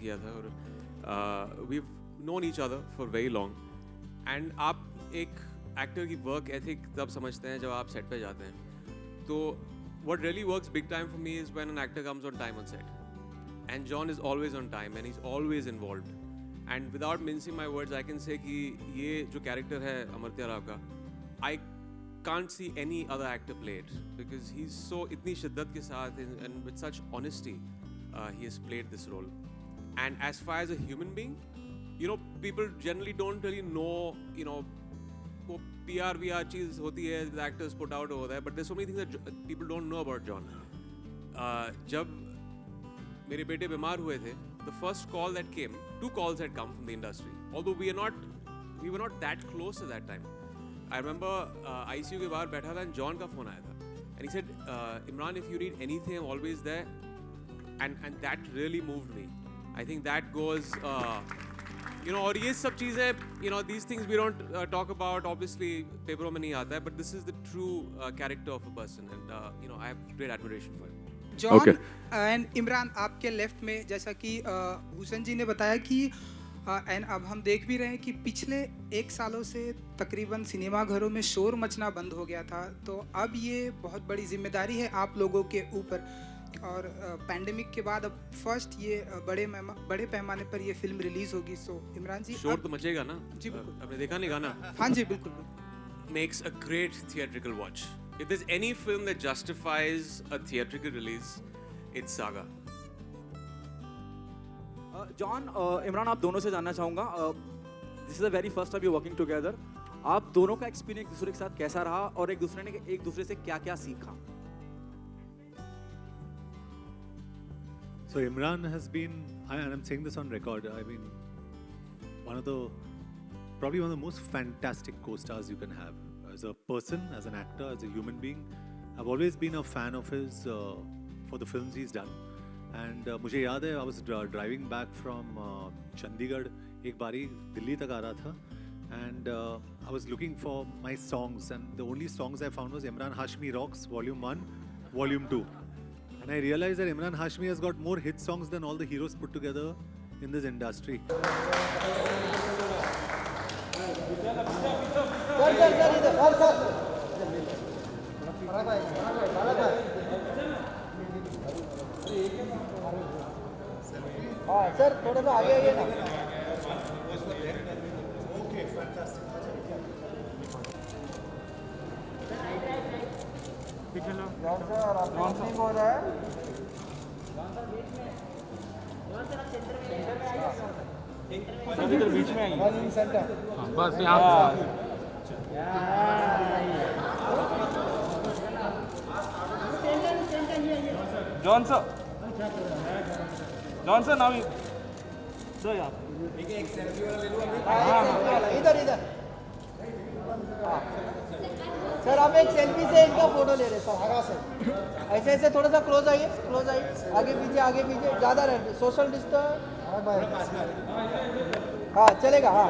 किया था और we known each other for very long and आप एक एक्टर की वर्क एथिक तब समझते हैं जब आप सेट पे जाते हैं. तो what really works big time for me is when an actor comes on time on set. And John is always on time and he's always involved. And without mincing my words, I can say कि ये जो character है अमर्त्य राव का, I can't see any other actor play it because he's so इतनी शिद्दत के साथ and with such honesty he has played this role. And as far as a human being, you know, people generally don't really know, you know, वो PR VR चीज़ होती है, the actors put out over there, but there's so many things that people don't know about John. जब मेरे बेटे बीमार हुए थे, the first call that came, 2 calls had come from the industry. Although we were not that close at that time. I remember ICU के बाहर बैठा था and John का phone आया था, and he said, Imran, if you need anything, I'm always there, and that really moved me. I think that goes. You know, और ये सब चीज़ें, you know, these things we don't talk about, obviously पेपरों में नहीं आता है, but this is the true character of a person, and you know, I have great admiration for him. John and Imran, आपके लेफ्ट में जैसा कि हुसैन जी ने बताया कि एंड अब हम देख भी रहे हैं कि पिछले 1 सालों से तकरीबन सिनेमा घरों में शोर मचना बंद हो गया था, तो अब ये बहुत बड़ी जिम्मेदारी है आप लोगों के ऊपर. और पैंडेमिक के बाद अब फर्स्ट ये बड़े पैमाने पर ये फिल्म रिलीज होगी. सो इमरान जी, शोर तो मचेगा ना जी बिल्कुल. आपने देखा नहीं गाना? हाँ जी बिल्कुल. Makes a great theatrical watch. If there's any film that justifies a theatrical release, it's Saga. John, Imran, आप दोनों से जानना चाहूँगा, this is the very first time you working together. आप दोनों का एक्सपीरियंस एक दूसरे के साथ कैसा रहा और एक दूसरे से क्या क्या सीखा? So Imran has been, and I'm saying this on record, I mean, probably one of the most fantastic co-stars you can have. As a person, as an actor, as a human being, I've always been a fan of his for the films he's done. And मुझे याद है, I was driving back from Chandigarh, एक बारी दिल्ली तक आ रहा था, and I was looking for my songs, and the only songs I found was Imran Hashmi Rocks, Volume 1, Volume 2. And I realized that Imran Hashmi has got more hit songs than all the heroes put together in this industry. Sir थोड़ा सा आगे आइए ना. Okay, fantastic. John sir, आपका ठीक हो रहा है? बीच में आइए. सेंटर. बस यहाँ. जॉन सर नाम दो यार. एक सेल्फी वाला ले लो. इधर. सर आप एक सेल्फी से इनका फोटो ले रहे सर. हाँ सर, ऐसे थोड़ा सा क्लोज आइए. आगे पीछे ज़्यादा रहे. Social distance. हाँ चलेगा. हाँ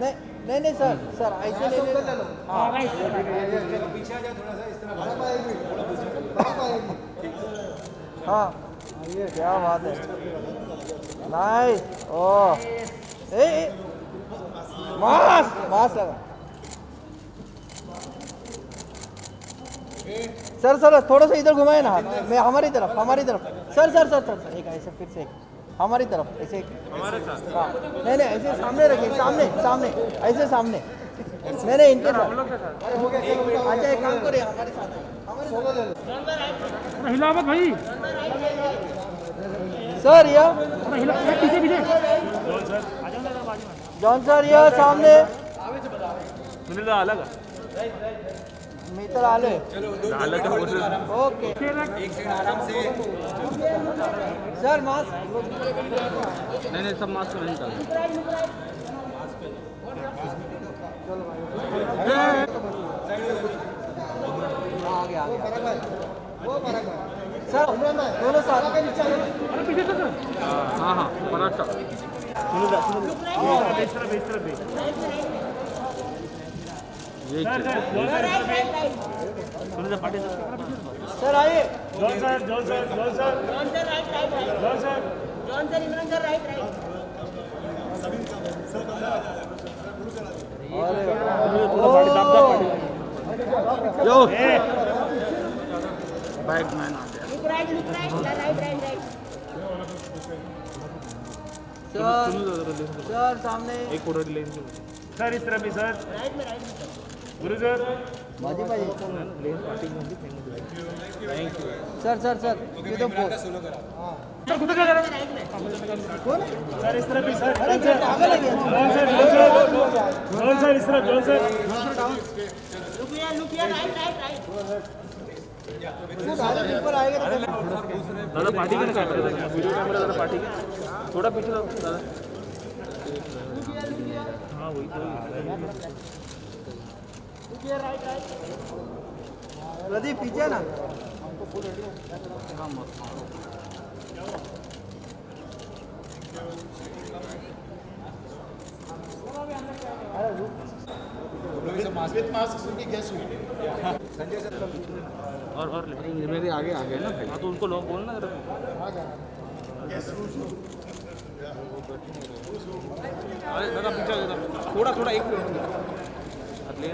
नहीं सर ऐसे ले लो. हाँ पीछे आ जाओ थोड़ा सा इस तरह. हाँ क्या बात है. नाइस. ओह मास्क लगा. सर थोड़ा सा इधर घुमाए ना. मैं हमारी तरफ. सर एक ऐसे फिर से हमारी तरफ ऐसे. हमारे साथ. हाँ नहीं ऐसे सामने रखिए. सामने ऐसे सामने. नहीं इनके साथ. अच्छा एक काम करिए हमारे साथ. हिलावत भाई. सर ये पीछे. जॉन सर ये सामने. सुनील अलग. मित्र आले. ओके आराम से. Sir mask. नहीं सब मास्क नहीं डाल. आगे सर दोनों साथ. हाँ पराठा. सर आइए. John sir. John sir, Imran sir, right right. Bagman आ गया। Look right, right right right. Sir सामने एक फोटो ले सर, इस तरफ भी सर। राइट में, राइट में। गुरु सर, माजी भाई थैंक यू। सर ये तो कौन है? सर इस तरफ भी सर। अरे बेटा, आगे लगे। जॉन सर इस तरफ, John sir. Look here, right right right. ऊपर आएगा तो दादा पार्टी का कैमरा, वीडियो कैमरा दादा पार्टी का थोड़ा पीछे रहो दादा। हाँ वही तो। प्रदीप पीछे ना। और मेरे आगे आ गए ना भाई। हाँ तो उनको लोग बोलना जरा। अरे दादा पीछे थोड़ा थोड़ा एक मिनट ले।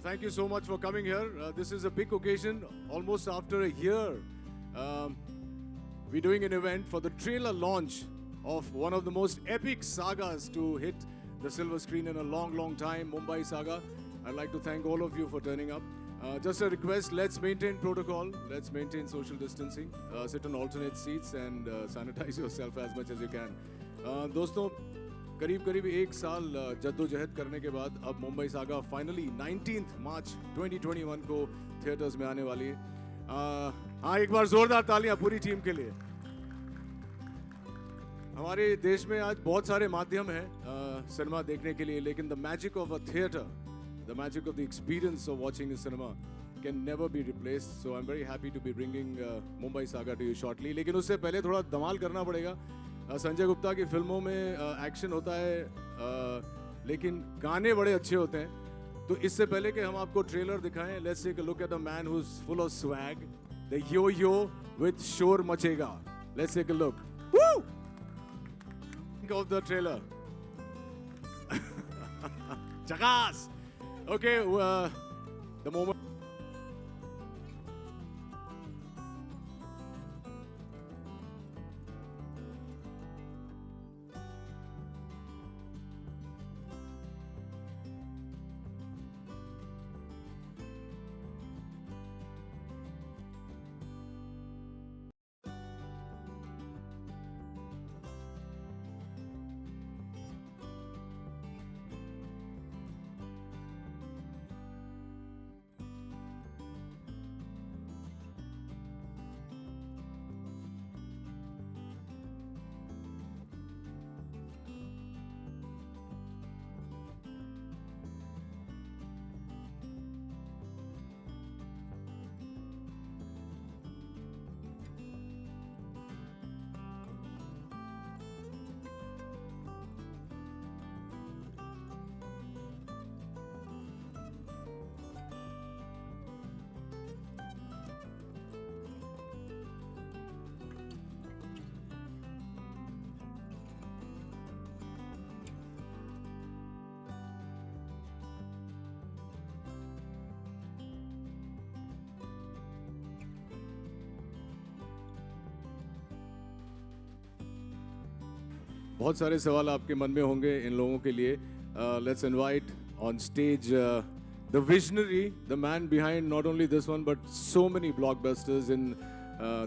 Thank you so much for coming here. This is a big occasion. Almost after a year, we're doing an event for the trailer launch of one of the most epic sagas to hit the silver screen in a long, long time, Mumbai Saga. I'd like to thank all of you for turning up. Just a request, let's maintain protocol, let's maintain social distancing, sit on alternate seats and sanitize yourself as much as you can. दोस्तों करीब करीब एक साल जद्दोजहद करने के बाद अब मुंबई सागा फाइनली 19th मार्च 2021 को थिएटर्स में आने वाली है। हाँ, एक बार जोरदार तालियां पूरी टीम के लिए। हमारे देश में आज बहुत सारे माध्यम हैं सिनेमा देखने के लिए, लेकिन the magic of a theatre, the magic of the experience of watching a cinema can never be replaced. So I am very happy to be bringing Mumbai Saga to you shortly. लेकिन उससे पहले थोड़ा धमाल करना पड़ेगा। संजय गुप्ता की फिल्मों में एक्शन होता है लेकिन गाने बड़े अच्छे होते हैं। तो इससे पहले कि हम आपको ट्रेलर दिखाएं, let's take a look at the man who is full of swag, the yo yo with शोर मचेगा। Let's take a look. Think of the trailer. झकास। ओके, द मोमेंट बहुत सारे सवाल आपके मन में होंगे इन लोगों के लिए. Let's invite on stage the visionary, the man behind not only this one but so many blockbusters in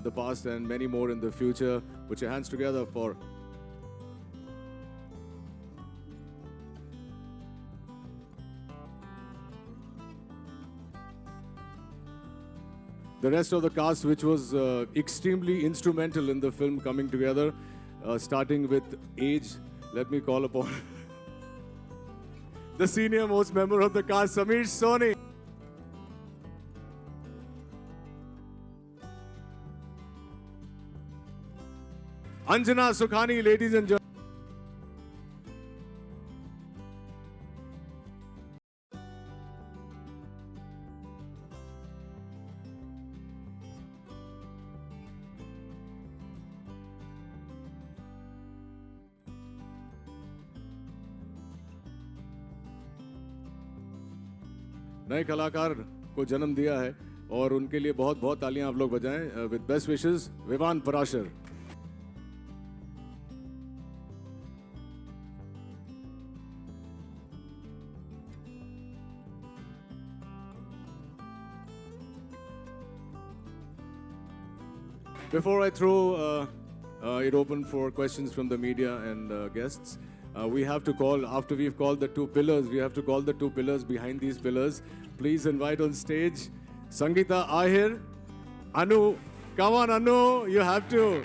the past and many more in the future. Put your hands together for the rest of the cast, which was extremely instrumental in the film coming together, starting with age. Let me call upon the senior most member of the cast, Sameer Soni. Anjana Sukhani, ladies and gentlemen. नए कलाकार को जन्म दिया है और उनके लिए बहुत बहुत तालियां आप लोग बजाएं. With best wishes, Vivaan Parashar. Before I throw it open for questions from the media and guests, we have to call, after we've called the two pillars, we have to call the two pillars behind these pillars. Please invite on stage Sangeeta Ahir, Anu. Come on, Anu, you have to.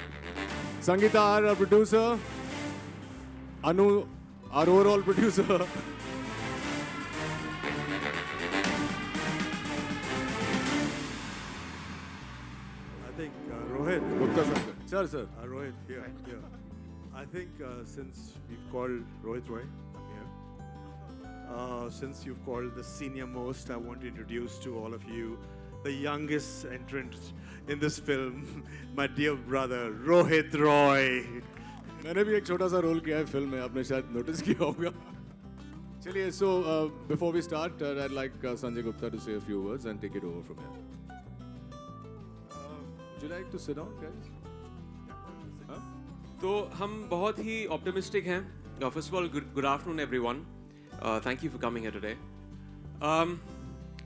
Sangeeta Ahir, our producer. Anu, our overall producer. I think Rohit. Gupta sir. Sir. Rohit, here. I think since we've called Rohit Roy, I'm here. Since you've called the senior most, I want to introduce to all of you the youngest entrant in this film, my dear brother, Rohit Roy. मैंने भी एक छोटा सा role किया है film में, आपने शायद नोटिस किया होगा. चलिए, so before we start, I'd like Sanjay Gupta to say a few words and take it over from here. Would you like to sit down, guys? तो हम बहुत ही ऑप्टिमिस्टिक हैं. First of all, good afternoon everyone. Thank you for coming here today.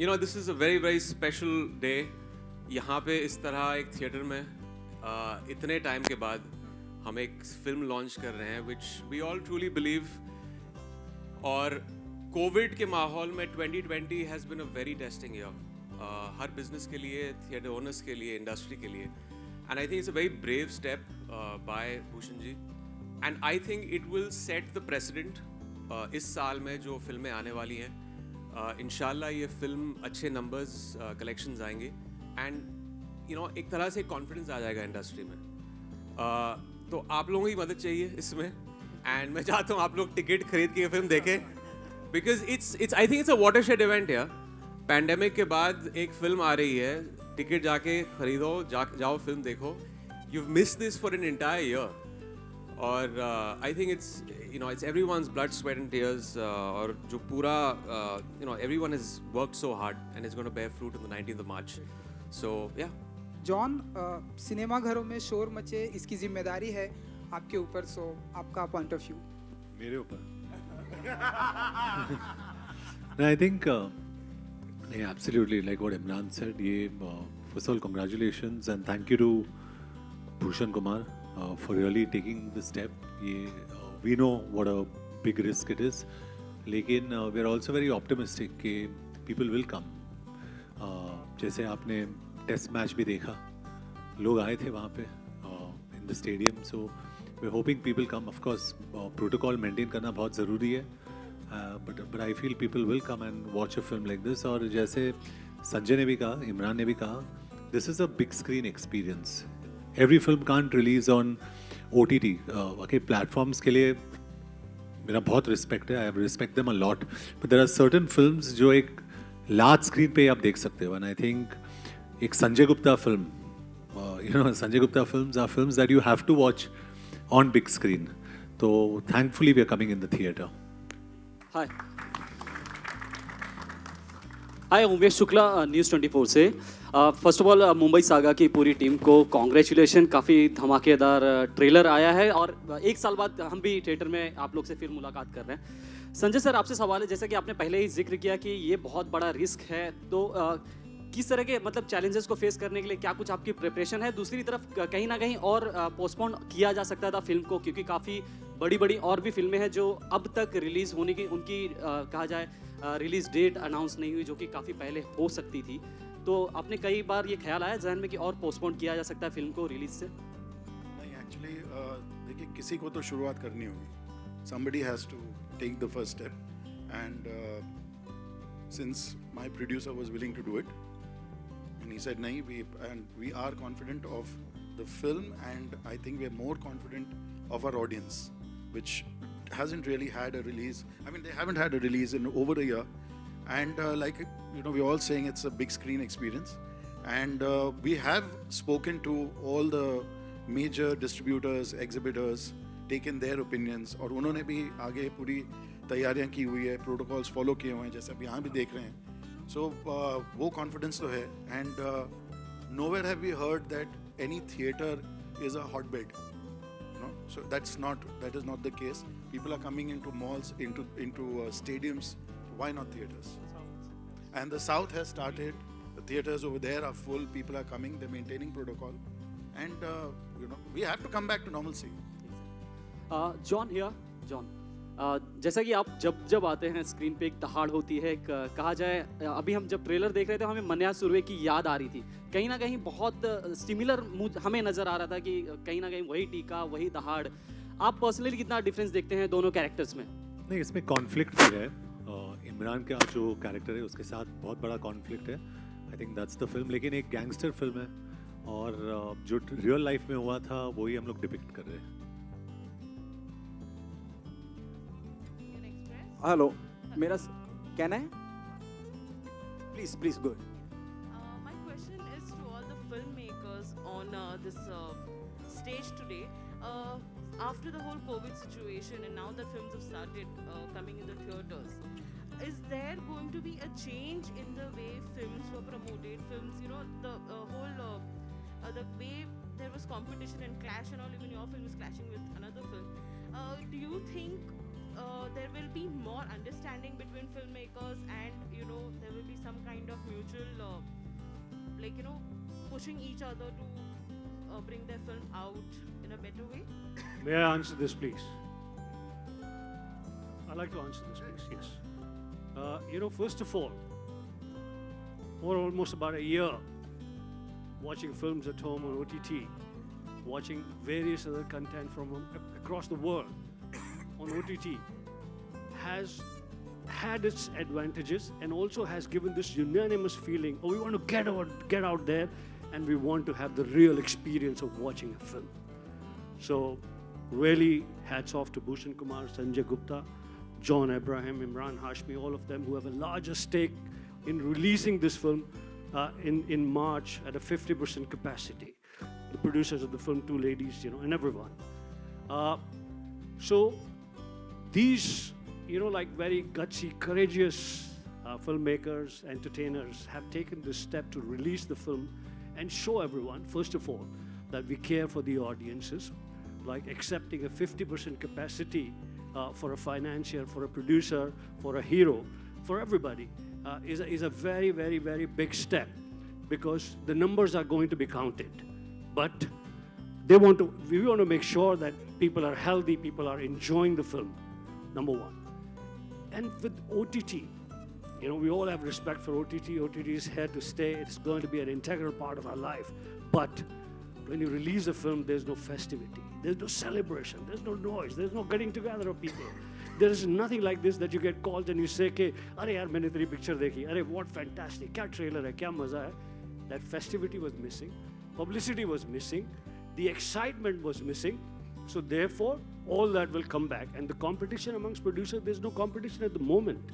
You know, this is a very very special day. यहाँ पे इस तरह एक theatre में इतने टाइम के बाद हम एक फिल्म लॉन्च कर रहे हैं which we all truly believe. और कोविड के माहौल में 2020 has been a very testing year, हर बिजनेस के लिए, थिएटर ओनर्स के लिए, इंडस्ट्री के लिए. And I think it's a very brave step by Bhushan ji. And I think it will set the precedent. इस साल में जो फिल्में आने वाली हैं, इंशाल्लाह ये फिल्म अच्छे नंबर्स, कलेक्शंस आएंगे. एंड यू नो, एक तरह से कॉन्फिडेंस आ जाएगा इंडस्ट्री में. तो आप लोगों की मदद चाहिए इसमें. एंड मैं चाहता हूँ आप लोग टिकट खरीद के ये फिल्म देखें, because it's I think it's a watershed event यार. पैंडेमिक के बाद एक फिल्म आ रही है, टिकट जाके खरीदो, जाओ फिल्म देखो. You've missed this for an entire year. और I think it's everyone's blood, sweat and tears. और जो पूरा everyone has worked so hard and it's going to bear fruit on the 19th of March. So yeah. John, cinema घरों में शोर मचे, इसकी जिम्मेदारी है आपके ऊपर. सो आपका पॉइंट ऑफ व्यू. मेरे ऊपर. I think absolutely like what Imran said. First of all, congratulations and thank you to Bhushan Kumar for really taking this step. We know what a big risk it is, लेकिन we are also very optimistic कि people will come. जैसे आपने test match भी देखा, लोग आए थे वहाँ पे in the stadium, so we're hoping people come. Of course, protocol maintain करना बहुत ज़रूरी है. But I feel people will come and watch a film like this. और जैसे संजय ने भी कहा, इमरान ने भी कहा, this is a big screen experience. Every film can't release on OTT. Okay, platforms के लिए मेरा बहुत respect है. I respect them a lot. But there are certain films जो एक large screen पे आप देख सकते हो. And I think एक Sanjay Gupta film, Sanjay Gupta films are films that you have to watch on big screen. So thankfully we are coming in the theater. Hi. Hi, Umesh Shukla, news 24 से। First of all Mumbai saga की पूरी team को congratulation, काफ़ी धमाकेदार trailer आया है और एक साल बाद हम भी थिएटर में आप लोग से फिर मुलाकात कर रहे हैं। संजय सर, आपसे सवाल है, जैसा कि आपने पहले ही जिक्र किया कि ये बहुत बड़ा रिस्क है, तो किस तरह के मतलब चैलेंजेस को फेस करने के लिए क्या कुछ आपकी प्रिपरेशन है? दूसरी तरफ कहीं ना कहीं और पोस्टपोन किया जा सकता था फिल्म को, क्योंकि काफ़ी बड़ी बड़ी और भी फिल्में हैं जो अब तक रिलीज़ होने की उनकी कहा जाए रिलीज डेट अनाउंस नहीं हुई, जो कि काफ़ी पहले हो सकती थी। तो आपने कई बार ये ख्याल आया जहन में कि और पोस्टपोन किया जा सकता है फिल्म को रिलीज से? नहीं, एक्चुअली देखिए, किसी को तो शुरुआत करनी होगी। somebody has to take the first step, and since my producer was willing to do it and he said nahi, we are confident of the film, and I think we are more confident of our audience, which hasn't really had a release. I mean, they haven't had a release in over a year, and like we're all saying it's a big screen experience, and we have spoken to all the major distributors, exhibitors, taken their opinions, और उन्होंने भी आगे पूरी तैयारियां की हुई है, protocols follow किए हुए हैं, जैसे अब यहाँ भी देख रहे हैं। So वो कॉन्फिडेंस तो है, and nowhere have we heard that any theater is a hotbed. So that is not the case. People are coming into malls, into stadiums. Why not theaters? And the South has started. The theaters over there are full. People are coming. They're maintaining protocol, and we have to come back to normalcy. John here, John, जैसा कि आप जब आते हैं screen पे एक दहाड़ होती है, कहा जाए अभी हम जब ट्रेलर देख रहे थे हमें मन्या सुरवे की याद आ रही थी, कहीं ना कहीं बहुत सिमिलर हमें नज़र आ रहा था कि कहीं ना कहीं वही टीका, वही दहाड़। आप पर्सनली कितना डिफरेंस देखते हैं दोनों कैरेक्टर्स में? नहीं, इसमें कॉन्फ्लिक्ट भी है। इमरान का जो कैरेक्टर है उसके साथ बहुत बड़ा कॉन्फ्लिक्ट है। I think that's the film. लेकिन एक गैंगस्टर फिल्म है, और जो रियल लाइफ में हुआ था वही हम लोग डिपिक्ट कर रहे हैं। हेलो, मेरा can I please go. My question is to all the filmmakers on this stage today. After the whole COVID situation, and now that films have started coming in the theaters, is there going to be a change in the way films were promoted? Films, the whole the way there was competition and clash and all. Even your film is clashing with another film. Do you think there will be more understanding between filmmakers, and there will be some kind of mutual pushing each other to bring their film out in a better way? May I answer this, please? I'd like to answer this, please. Yes. First of all, for almost about a year, watching films at home on OTT, watching various other content from across the world on OTT, has had its advantages and also has given this unanimous feeling, we want to get out there, and we want to have the real experience of watching a film. So really hats off to Bhushan Kumar, Sanjay Gupta, John Abraham, Imran Hashmi, all of them who have a larger stake in releasing this film in March at a 50% capacity. The producers of the film, two ladies, and everyone. So these, like very gutsy, courageous filmmakers, entertainers have taken this step to release the film and show everyone, first of all, that we care for the audiences, like accepting a 50% capacity for a financier, for a producer, for a hero, for everybody, is a very, very, very big step, because the numbers are going to be counted. But we want to make sure that people are healthy, people are enjoying the film, number one. And with OTT, we all have respect for OTT. OTT is here to stay. It's going to be an integral part of our life. But when you release a film, there's no festivity. There's no celebration. There's no noise. There's no getting together of people. There is nothing like this that you get called and you say, "Arey yaar, maine teri picture dekhi. Arey, what fantastic! Kya trailer hai? Kya maza hai?" That festivity was missing. Publicity was missing. The excitement was missing. So therefore, all that will come back. And the competition amongst producers, there's no competition at the moment.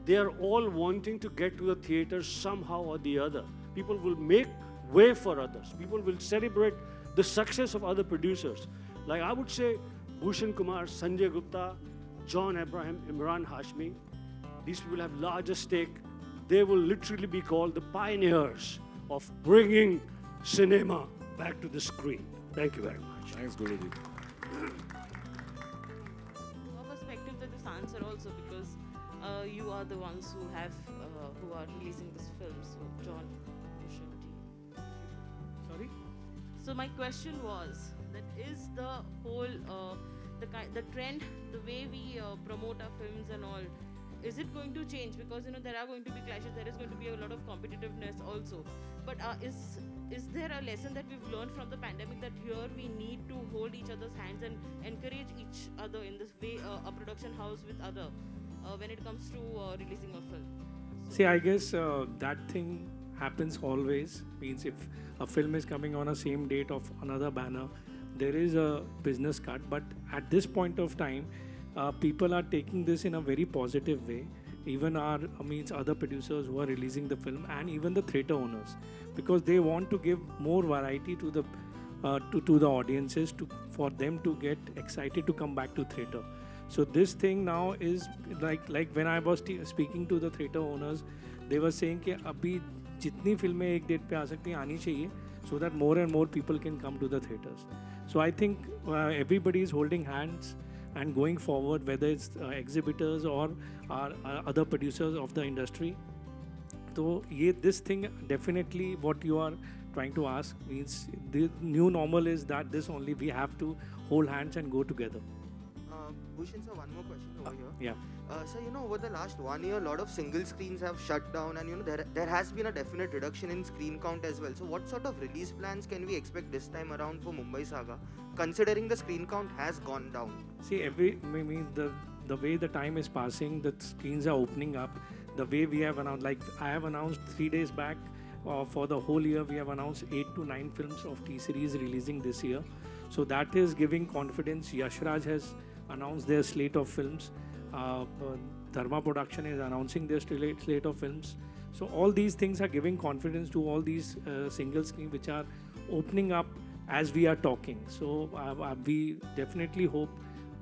They are all wanting to get to the theater somehow or the other. People will make way for others. People will celebrate the success of other producers. Like I would say, Bhushan Kumar, Sanjay Gupta, John Abraham, Imran Hashmi, these people have larger stake they will literally be called the pioneers of bringing cinema back to the screen. Thank you very much. Thanks, Guruji. Your perspective to this answer also, because you are the ones who are releasing this film. So, John, Sorry? so my question was that is the whole the trend, the way we promote our films and all, is it going to change? Because there are going to be clashes, there is going to be a lot of competitiveness also. But is there a lesson that we've learned from the pandemic that here we need to hold each other's hands and encourage each other in this way, a production house with other, when it comes to releasing a film? See, I guess that thing happens always. Means if a film is coming on a same date of another banner, there is a business cut. But at this point of time, people are taking this in a very positive way. Even other producers who are releasing the film, and even the theatre owners, because they want to give more variety to the audiences, for them to get excited to come back to theatre. So this thing now is like when I was speaking to the theatre owners, they were saying कि अभी जितनी फिल्में एक date पे आ सकती हैं आनी चाहिए, so that more and more people can come to the theatres. So I think everybody is holding hands and going forward, whether it's exhibitors or other producers of the industry. So this thing definitely, what you are trying to ask means the new normal is that this only we have to hold hands and go together. Bhushan sir, one more question over here. Yeah. So over the last 1 year, a lot of single screens have shut down, and there has been a definite reduction in screen count as well. So what sort of release plans can we expect this time around for Mumbai Saga, considering the screen count has gone down? See, the way the time is passing, the screens are opening up. The way we have announced, like I have announced 3 days back, for the whole year we have announced 8 to 9 films of T-series releasing this year. So that is giving confidence. Yash Raj has announced their slate of films. Dharma Production is announcing their slate of films. So all these things are giving confidence to all these single screens which are opening up as we are talking. So we definitely hope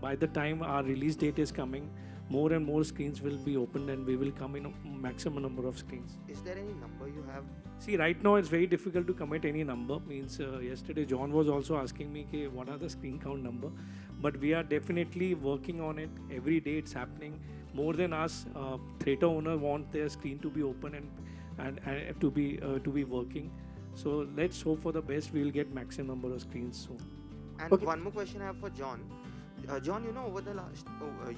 by the time our release date is coming, more and more screens will be opened and we will come in a maximum number of screens. Is there any number you have? See, right now it's very difficult to commit any number. Means yesterday John was also asking me what are the screen count number. But we are definitely working on it. Every day it's happening. More than us, theatre owners want their screen to be open and to be working. So let's hope for the best. We will get maximum number of screens soon. And one more question I have for John. John, over the last,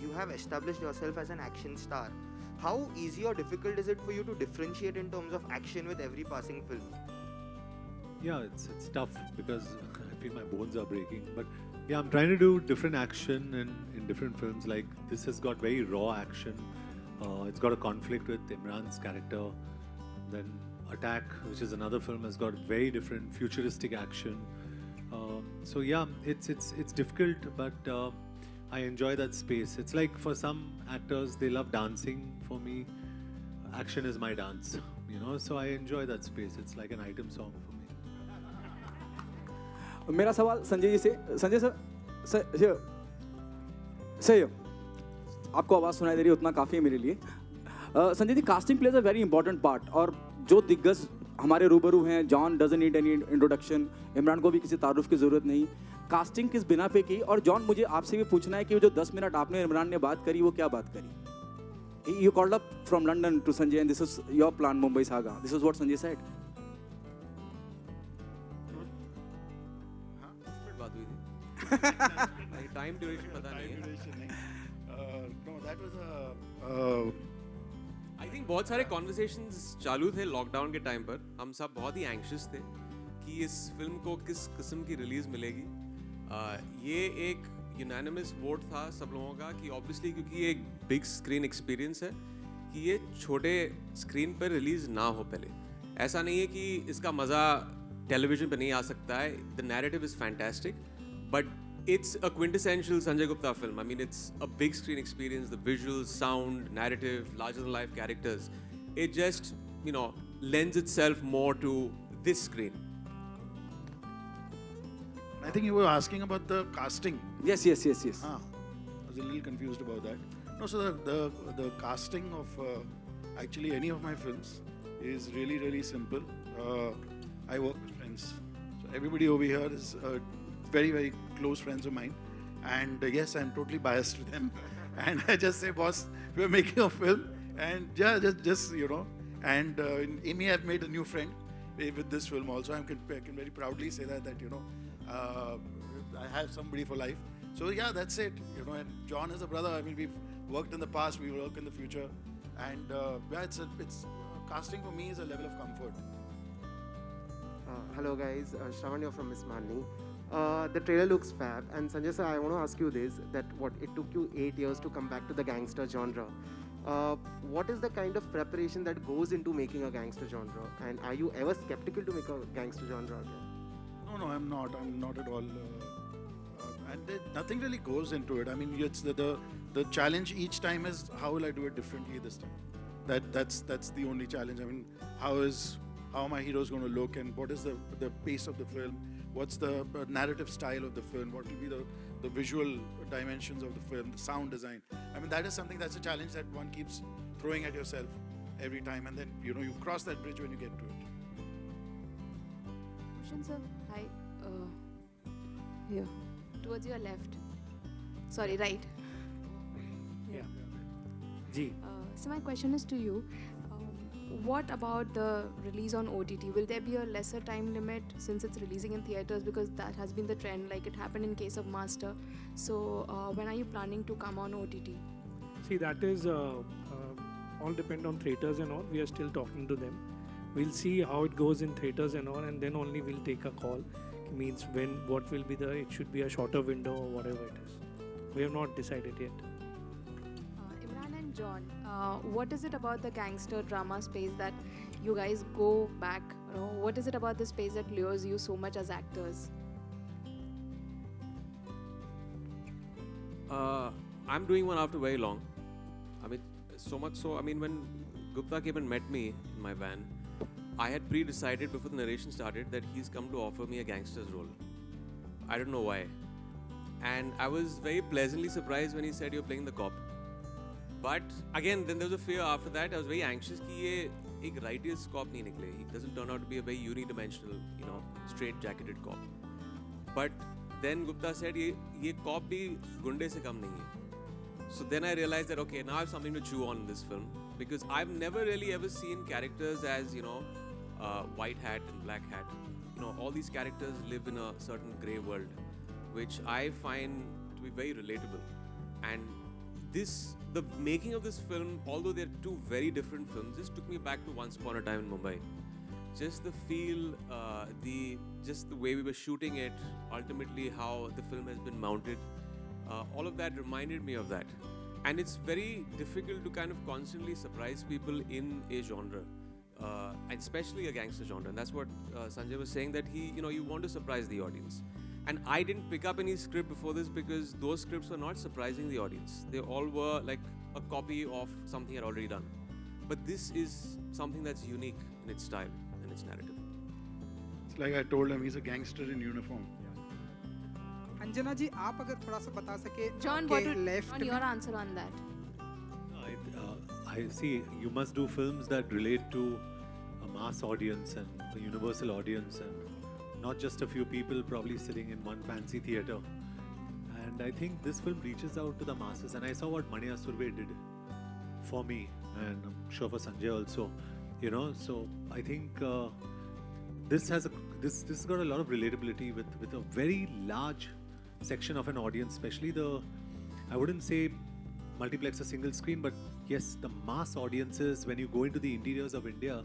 you have established yourself as an action star. How easy or difficult is it for you to differentiate in terms of action with every passing film? Yeah, it's tough because I feel my bones are breaking. But yeah, I'm trying to do different action in different films. Like this has got very raw action. It's got a conflict with Imran's character. Then Attack, which is another film, has got very different futuristic action. So yeah, it's difficult, but I enjoy that space. It's like for some actors, they love dancing. For me, action is my dance. So I enjoy that space. It's like an item song for me. मेरा सवाल संजय जी से, Sanjay sir आपको आवाज़ सुनाई दे रही है उतना काफ़ी है मेरे लिए. Sanjay ji, casting plays a very important part, और जो दिग्गज हमारे रूबरू हैं, John doesn't need any introduction, Imran को भी किसी तारुफ की ज़रूरत नहीं. कास्टिंग किस बिना पे की? और जॉन, मुझे आपसे भी पूछना है कि वो जो 10 मिनट आपने इमरान ने बात करी, वो क्या बात करी? You called up from London to Sanjay and this is your plan, Mumbai Saga. This is what Sanjay said. Time duration पता नहीं है. No, that was I think बहुत सारे कॉन्वर्सेशंस चालू थे लॉकडाउन के टाइम पर. हम सब बहुत ही एंग्शियस थे कि इस फिल्म को किस किस्म की रिलीज मिलेगी. ये एक यूनानिमस वोट था सब लोगों का कि ऑब्वियसली क्योंकि ये एक बिग स्क्रीन एक्सपीरियंस है कि ये छोटे स्क्रीन पर रिलीज ना हो. पहले ऐसा नहीं है कि इसका मज़ा टेलीविजन पे नहीं आ सकता है. The narrative is fantastic, but it's a quintessential Sanjay Gupta film. I mean, it's a big screen experience. The visuals, sound, narrative, larger-than-life characters. It just, lends itself more to this screen. I think you were asking about the casting. Yes. I was a little confused about that. No, so the casting of actually any of my films is really, really simple. I work with friends. So everybody over here is very, very close friends of mine. And yes, I'm totally biased to them. And I just say, boss, we're making a film. And yeah, just you know. And in Amy, I've made a new friend with this film also. I can very proudly say that you know, I have somebody for life. So yeah, that's it. You know, and John is a brother. I mean, we've worked in the past, we work in the future. And yeah, it's casting for me is a level of comfort. Hello guys, Shravan here from Miss Manni. The trailer looks fab, and Sanjay sir, I want to ask you this: that what it took you 8 years to come back to the gangster genre. What is the kind of preparation that goes into making a gangster genre, and are you ever skeptical to make a gangster genre again? No, I'm not. I'm not at all. And nothing really goes into it. I mean, it's the challenge each time is how will I do it differently this time. That's the only challenge. I mean, how are my heroes going to look, and what is the pace of the film? What's the narrative style of the film? What will be the visual dimensions of the film, the sound design? I mean, that is something that's a challenge that one keeps throwing at yourself every time, and then you cross that bridge when you get to it. Bhushan sir, hi. Here, towards your left. Sorry, right. Yeah. Ji. So my question is to you. What about the release on OTT? Will there be a lesser time limit since it's releasing in theaters, because that has been the trend, like it happened in case of Master. So when are you planning to come on OTT? See, that is all depend on theaters and all. We are still talking to them. We'll see how it goes in theaters and all, and then only we'll take a call. It means what will be it should be a shorter window or whatever it is. We have not decided yet. Imran and John, what is it about the gangster drama space that you guys go back? What is it about the space that lures you so much as actors? I'm doing one after very long. I mean, so much so, I mean, when Gupta came and met me in my van, I had pre-decided before the narration started that he's come to offer me a gangster's role. I don't know why. And I was very pleasantly surprised when he said, you're playing the cop. But again, then there was a fear after that. I was very anxious that ये एक righteous cop नहीं निकले. He doesn't turn out to be a very unidimensional, straight-jacketed cop. But then Gupta said, ये cop भी गुंडे से कम नहीं है. So then I realized that, okay, now I have something to chew on in this film. Because I've never really ever seen characters as, white hat and black hat. All these characters live in a certain grey world, which I find to be very relatable. And the making of this film, although they're two very different films, just took me back to Once Upon a Time in Mumbai. Just the feel, just the way we were shooting it, ultimately how the film has been mounted, all of that reminded me of that. And it's very difficult to kind of constantly surprise people in a genre, and especially a gangster genre. And that's what Sanjay was saying, that you want to surprise the audience. And I didn't pick up any script before this because those scripts were not surprising the audience. They all were like a copy of something I'd already done. But this is something that's unique in its style and its narrative. It's like I told him, he's a gangster in uniform. Anjana जी, आप अगर थोड़ा सा बता सके John, what would your answer on that? I see, you must do films that relate to a mass audience and a universal audience, and not just a few people probably sitting in one fancy theater. And I think this film reaches out to the masses, and I saw what Maniya Surve did for me, and I'm sure for Sanjay also, so I think this has got a lot of relatability with a very large section of an audience, especially I wouldn't say multiplex or single screen, but yes, the mass audiences, when you go into the interiors of India,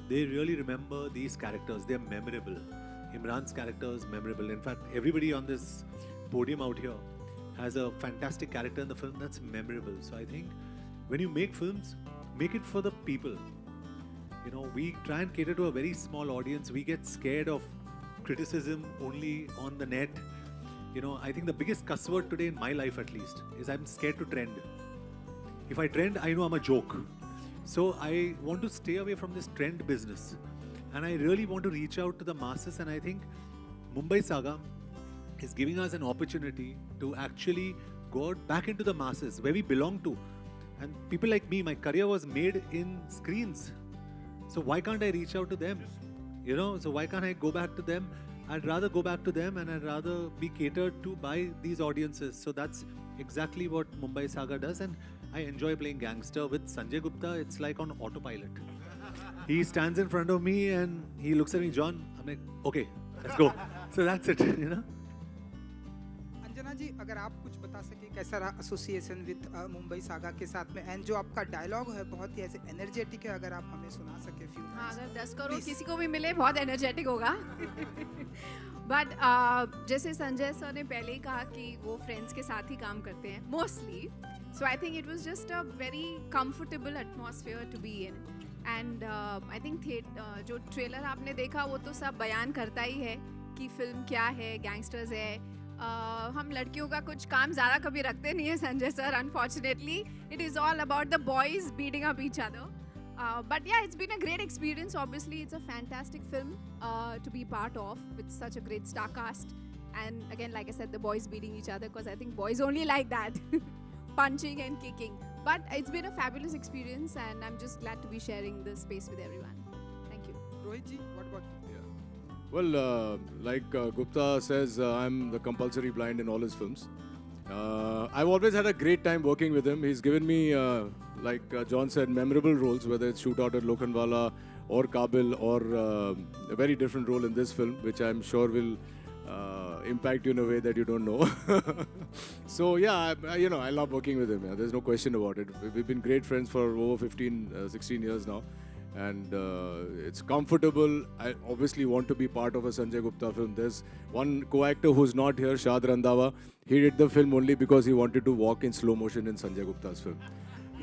they really remember these characters. They're memorable. Imran's character is memorable. In fact, everybody on this podium out here has a fantastic character in the film that's memorable. So I think when you make films, make it for the people. We try and cater to a very small audience. We get scared of criticism only on the net. I think the biggest cuss word today in my life, at least, is I'm scared to trend. If I trend, I know I'm a joke. So I want to stay away from this trend business. And I really want to reach out to the masses. And I think Mumbai Saga is giving us an opportunity to actually go out back into the masses, where we belong to. And people like me, my career was made in screens. So why can't I reach out to them? You know, so why can't I go back to them? I'd rather go back to them, and I'd rather be catered to by these audiences. So that's exactly what Mumbai Saga does, and I enjoy playing gangster with Sanjay Gupta. It's like on autopilot. He stands in front of me and he looks at me, John. I'm like, okay, let's go. So that's it, you know. Anjana जी, अगर आप कुछ बता सके कैसा रहा association with Mumbai saga के साथ में, एंड जो आपका डायलॉग है बहुत ही ऐसे एनर्जेटिक है, अगर आप हमें सुना सके फ्यू हाँ, अगर 10 करोड़ किसी को भी मिले बहुत एनर्जेटिक होगा. बट जैसे संजय सर ने पहले ही कहा कि वो फ्रेंड्स के साथ ही काम करते हैं mostly, so I think it was just a very comfortable atmosphere to be in. And I think जो ट्रेलर आपने देखा वो तो सब बयान करता ही है कि फिल्म क्या है, गैंगस्टर्स है. हम लड़कियों का कुछ काम ज़्यादा कभी रखते नहीं है Sanjay sir, unfortunately. It is all about the boys beating up each other. But yeah, it's been a great experience. Obviously, it's a fantastic film to be part of with such a great star cast. And again, like I said, the boys beating each other, because I think boys only like that, punching and kicking. But it's been a fabulous experience, and I'm just glad to be sharing this space with everyone. Thank you. Rohit ji, what about you? Well, like Gupta says, I'm the compulsory blind in all his films. I've always had a great time working with him. He's given me, like John said, memorable roles, whether it's Shootout at Lokhandwala or Kabil, or a very different role in this film, which I'm sure will impact you in a way that you don't know. So yeah, I love working with him. Yeah. There's no question about it. We've been great friends for over 15, 16 years now. And it's comfortable. I obviously want to be part of a Sanjay Gupta film. There's one co-actor who's not here, Shad Randhawa. He did the film only because he wanted to walk in slow motion in Sanjay Gupta's film.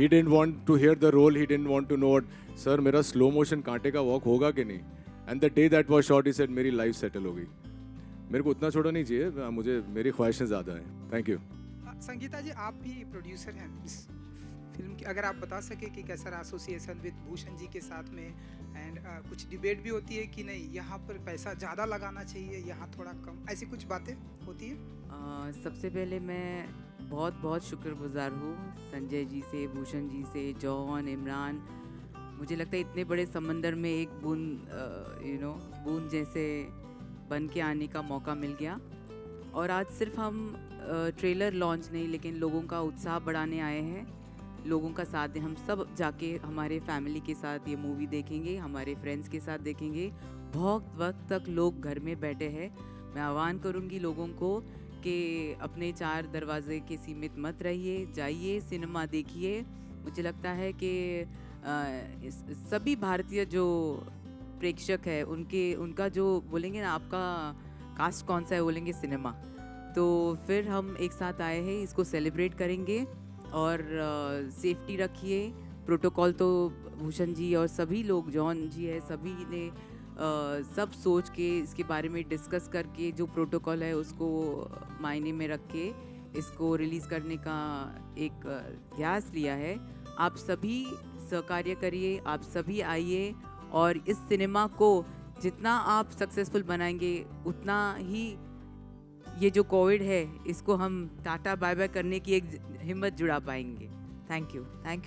He didn't want to hear the role. He didn't want to know what, sir, मेरा slow motion कांटे का walk होगा कि नहीं? And the day that was shot, he said, मेरी life settle हो गई. मेरे को उतना छोटा नहीं चाहिए. मुझे मेरी ख्वाहिशें ज़्यादा हैं. Thank you. संगीता जी, आप भी प्रोड्यूसर हैं इस फिल्म की, अगर आप बता सके कि कैसा रहा एसोसिएशन विद भूषण जी के साथ में, एंड कुछ डिबेट भी होती है कि नहीं यहाँ पर पैसा ज़्यादा लगाना चाहिए, यहाँ थोड़ा कम, ऐसी कुछ बातें होती है? सबसे पहले मैं बहुत शुक्रगुजार हूँ संजय जी से, भूषण जी से, जॉन, इमरान. मुझे लगता है इतने बड़े समंदर में एक बूंद जैसे बन के आने का मौका मिल गया. और आज सिर्फ हम ट्रेलर लॉन्च नहीं, लेकिन लोगों का उत्साह बढ़ाने आए हैं, लोगों का साथ दें. हम सब जाके हमारे फैमिली के साथ ये मूवी देखेंगे, हमारे फ्रेंड्स के साथ देखेंगे. बहुत वक्त तक लोग घर में बैठे हैं. मैं आह्वान करूँगी लोगों को कि अपने 4 दरवाजे के सीमित मत रहिए, जाइए सिनेमा देखिए. मुझे लगता है कि सभी भारतीय जो प्रेक्षक है उनका जो बोलेंगे ना, आपका कास्ट कौन सा है, बोलेंगे सिनेमा. तो फिर हम एक साथ आए हैं, इसको सेलिब्रेट करेंगे. और सेफ्टी रखिए. प्रोटोकॉल तो भूषण जी और सभी लोग, जॉन जी है, सभी ने सब सोच के इसके बारे में डिस्कस करके जो प्रोटोकॉल है उसको मायने में रख के इसको रिलीज़ करने का एक प्रयास लिया है. आप सभी सहकार्य करिए, आप सभी आइए, और इस सिनेमा को जितना आप सक्सेसफुल बनाएंगे उतना ही ये जो कोविड है इसको हम टाटा बाय बाय करने की एक हिम्मत जुड़ा पाएंगे. Thank you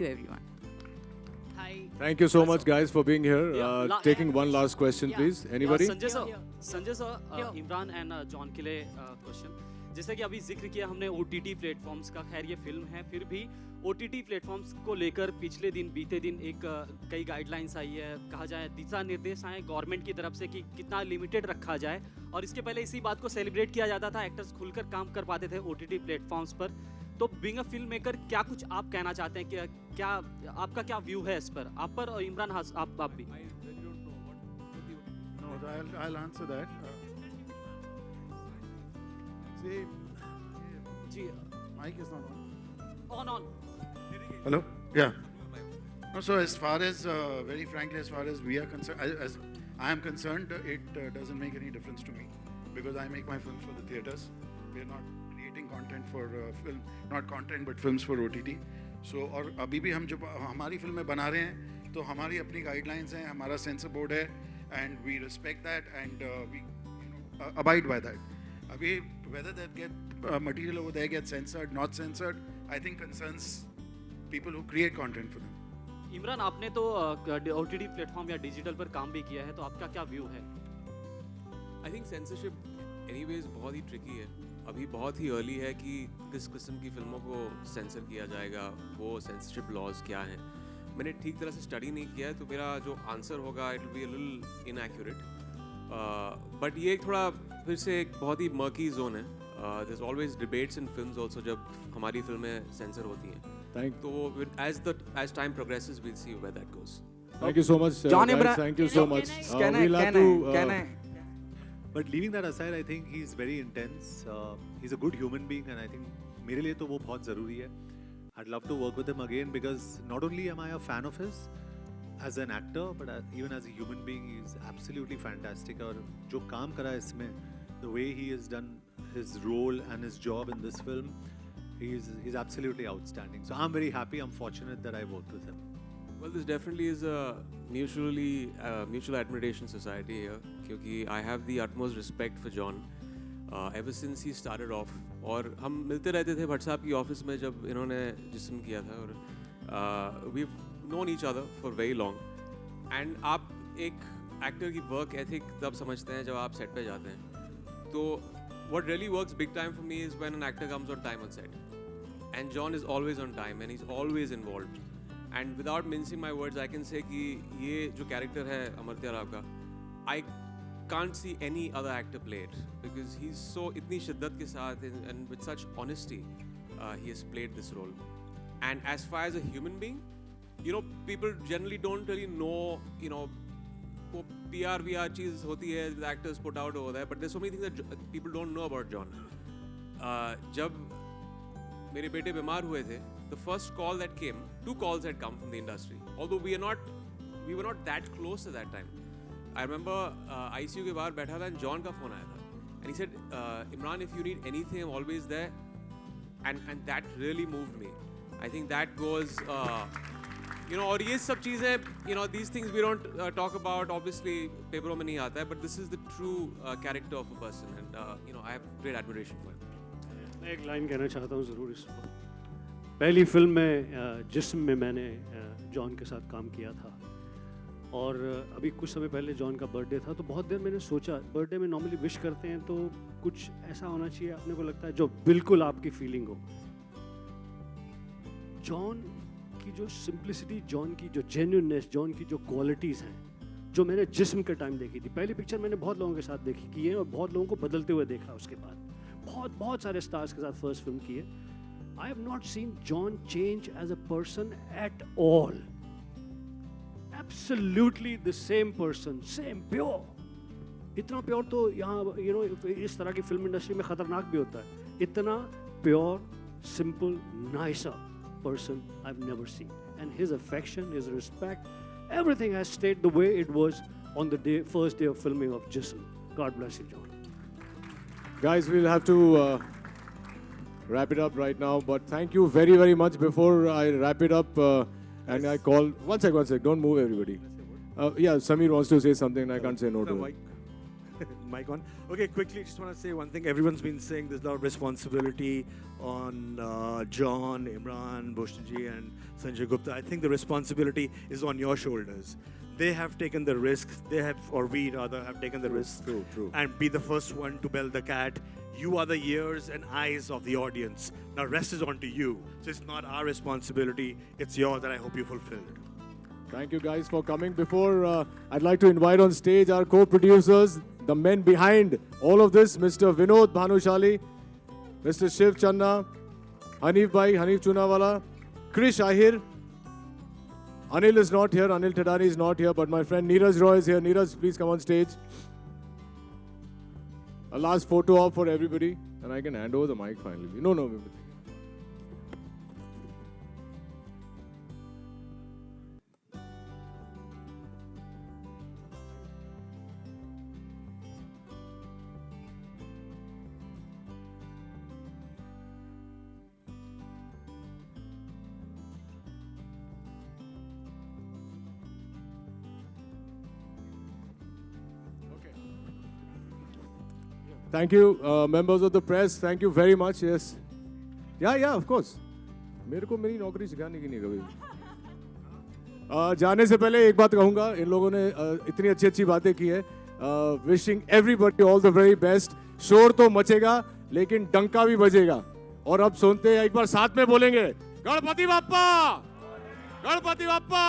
everyone. Thank you so much, guys, for being here. Taking one last question, please. Anybody? Sanjay sir, Imran and John के लिए क्वेश्चन. जैसे कि अभी जिक्र किया हमने OTT प्लेटफॉर्म्स का, खैर ये फिल्म है, फिर भी OTT प्लेटफॉर्म्स को लेकर बीते दिन एक कई गाइडलाइंस आई है, कहा जाए दिशा निर्देश आए गवर्नमेंट की तरफ से कि कितना लिमिटेड रखा जाए. और इसके पहले इसी बात को सेलिब्रेट किया जाता था, एक्टर्स खुलकर काम कर पाते थे OTT प्लेटफॉर्म्स पर. तो बीइंग अ फिल्म मेकर क्या कुछ आप कहना चाहते हैं कि क्या आपका क्या व्यू है इस पर, आप पर, और इमरान आप भी? No, I'll answer that. See, mic is not on. Hello? Yeah. No, so as far as, very frankly, as far as we are concerned, as I am concerned, it doesn't make any difference to me, because I make my films for the theatres. We are not creating content for film, not content but films for OTT. So और अभी भी हम जो हमारी फिल्में बना रहे हैं तो हमारी अपनी गाइडलाइंस हैं, हमारा सेंसर बोर्ड है, and we respect that and we abide by that. Abhi, whether that material over there gets censored, not censored, I think concerns people who create content for them. Imran, आपने तो OTT platform या digital पर काम भी किया है, तो आपका क्या व्यू है? आई थिंक सेंसरशिप एनीवेज बहुत ही ट्रिकी है. अभी बहुत ही अर्ली है कि किस किस्म की फिल्मों को सेंसर किया जाएगा, वो सेंसरशिप लॉज क्या हैं. मैंने ठीक तरह से स्टडी नहीं किया है, तो मेरा जो आंसर होगा it will be a little inaccurate. But ये एक थोड़ा फिर से एक बहुत ही मर्की जोन है. There is always debates in films also जब हमारी फिल्में सेंसर होती हैं. तो as time progresses we'll see where that goes. Thank you so much, John guys. Imran, Thank you so much. Can I? But leaving that aside, I think he's very intense. He's a good human being, and I think मेरे लिए तो वो बहुत ज़रूरी है. I'd love to work with him again because not only am I a fan of his as an actor, but even as a human being, he's absolutely fantastic. और जो काम करा है इसमें, the way he has done his role and his job in this film, he's absolutely outstanding. So I'm very happy. I'm fortunate that I worked with him. Well, this definitely is a mutual admiration society here. क्योंकि I have the utmost respect for John ever since he started off. और हम मिलते रहते थे भट्ट साहब की office में जब इन्होंने जिस्म किया था. और we've known each other for very long. And आप एक एक्टर की वर्क एथिक तब समझते हैं जब आप सेट पे जाते हैं. तो what really works big time for me is when an actor comes on time on set. And John is always on time and he's always involved. And without mincing my words, I can say कि ये जो character है अमर्त्य राव का, I can't see any other actor play it because he's so इतनी शिद्दत के साथ and with such honesty he has played this role. And as far as a human being, you know, people generally don't really know, you know, वो PR VR चीज़ होती है, the actors put out over there, but there's so many things that people don't know about John. जब मेरे बेटे बीमार हुए थे, the first call that came, 2 calls had come from the industry. Although we were not that close at that time. I remember ICU के बाहर बैठा था and John का phone आया था, and he said, Imran, if you need anything, I'm always there, and that really moved me. I think that goes, you know, और ये सब चीज़ें, you know, these things we don't talk about. Obviously, पेपरों में नहीं आता है, but this is the true character of a person, and you know, I have great admiration for him. मैं एक लाइन कहना चाहता हूँ ज़रूर इस पर. पहली फिल्म में जिस्म में मैंने जॉन के साथ काम किया था, और अभी कुछ समय पहले जॉन का बर्थडे था, तो बहुत देर मैंने सोचा, बर्थडे में नॉर्मली विश करते हैं तो कुछ ऐसा होना चाहिए, अपने को लगता है जो बिल्कुल आपकी फीलिंग हो. जॉन की जो सिंप्लिसिटी, जॉन की जो जेन्युइननेस, जॉन की जो क्वालिटीज़ हैं, जो मैंने जिस्म के टाइम देखी थी. पहली पिक्चर मैंने बहुत लोगों के साथ देखी की है और बहुत लोगों को बदलते हुए देखा. उसके बाद बहुत सारे स्टार्स के साथ फर्स्ट फिल्म की है. I have not seen John change as a person at all. Absolutely the same person, same pure. इतना प्योर तो यहाँ, you know, इस तरह की फिल्म इंडस्ट्री में खतरनाक भी होता है. इतना pure, simple, nicer person I've never seen. And his affection, his respect, everything has stayed the way it was on the first day of filming of Jism. God bless you, John. Guys, we'll have to wrap it up right now, but thank you very, very much. Before I wrap it up, and I call... One sec, don't move everybody. Yeah, Samir wants to say something and I can't say no to it. Mic on. Okay, quickly, just want to say one thing. Everyone's been saying there's a lot of responsibility on John, Imran, Bhushanji and Sanjay Gupta. I think the responsibility is on your shoulders. They have taken the risks. We rather have taken the risks. True. And be the first one to bell the cat. You are the ears and eyes of the audience. Now rest is on to you. So it's not our responsibility. It's yours, and I hope you fulfill it. Thank you guys for coming. Before, I'd like to invite on stage our co-producers, the men behind all of this, Mr. Vinod Bhanushali, Mr. Shiv Channa, Hanif Chunawala, Krish Ahir. Anil is not here, Anil Tadani is not here, but my friend Neeraj Roy is here. Neeraj, please come on stage. A last photo op for everybody, and I can hand over the mic finally. No. Thank you, members of the press. Thank you very much. Yes. Yeah, of course. मेरे को मेरी नौकरी सिखाने की नहीं कभी। जाने से पहले एक बात कहूंगा, इन लोगों ने इतनी अच्छी अच्छी बातें की है। Wishing everybody all the very best. शोर तो मचेगा लेकिन डंका भी बजेगा। और अब सुनते हैं, एक बार साथ में बोलेंगे, गणपति बाप्पा, गणपति बाप्पा।